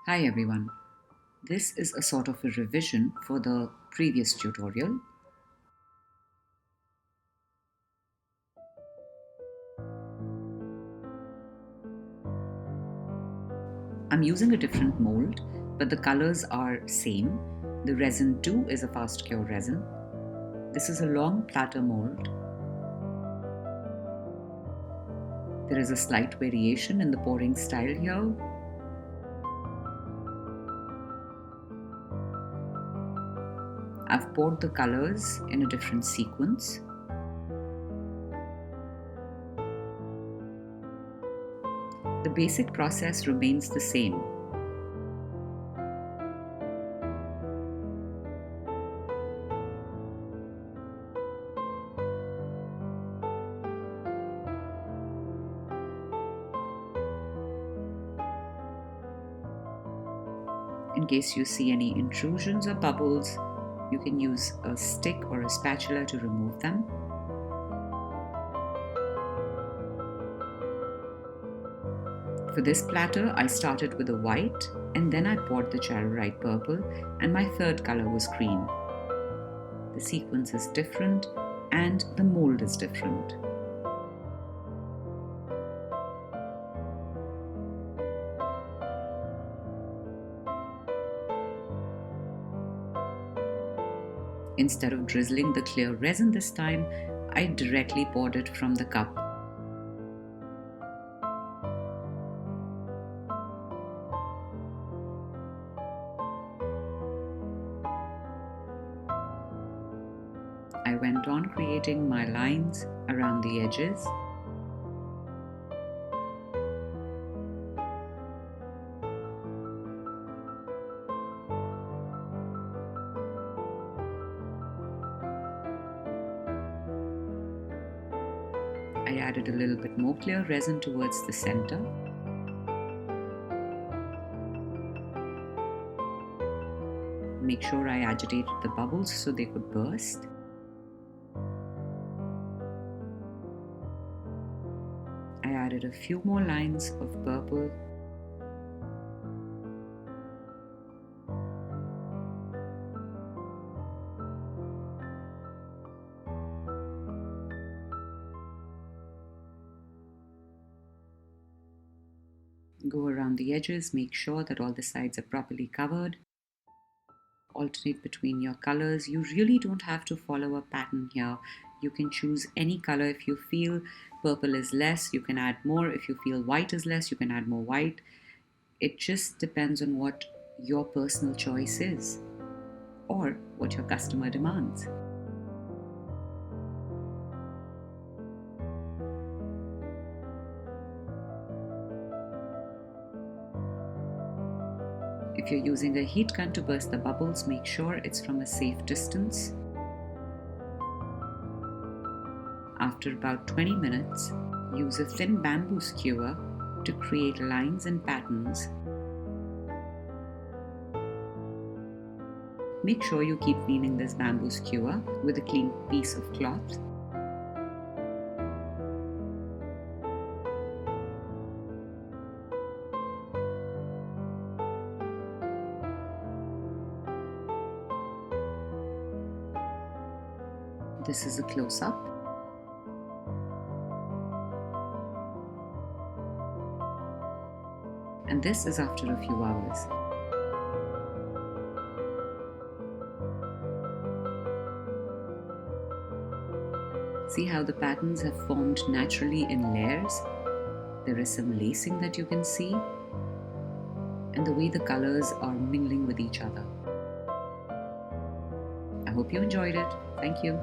Hi everyone, this is a sort of a revision for the previous tutorial. I'm using a different mold, but the colors are same. The resin 2 is a fast cure resin. This is a long platter mold. There is a slight variation in the pouring style here. I've poured the colors in a different sequence. The basic process remains the same. In case you see any intrusions or bubbles, you can use a stick or a spatula to remove them. For this platter, I started with a white and then I poured the Charoite purple, and my third color was green. The sequence is different and the mold is different. Instead of drizzling the clear resin this time, I directly poured it from the cup. I went on creating my lines around the edges. I added a little bit more clear resin towards the center. Make sure I agitated the bubbles so they could burst. I added a few more lines of purple. Go around the edges, make sure that all the sides are properly covered. Alternate between your colors. You really don't have to follow a pattern here. You can choose any color. If you feel purple is less, you can add more. If you feel white is less, you can add more white. It just depends on what your personal choice is or what your customer demands. If you're using a heat gun to burst the bubbles, make sure it's from a safe distance. After about 20 minutes, use a thin bamboo skewer to create lines and patterns. Make sure you keep cleaning this bamboo skewer with a clean piece of cloth. This is a close-up. And this is after a few hours. See how the patterns have formed naturally in layers? There is some lacing that you can see, and the way the colors are mingling with each other. I hope you enjoyed it. Thank you.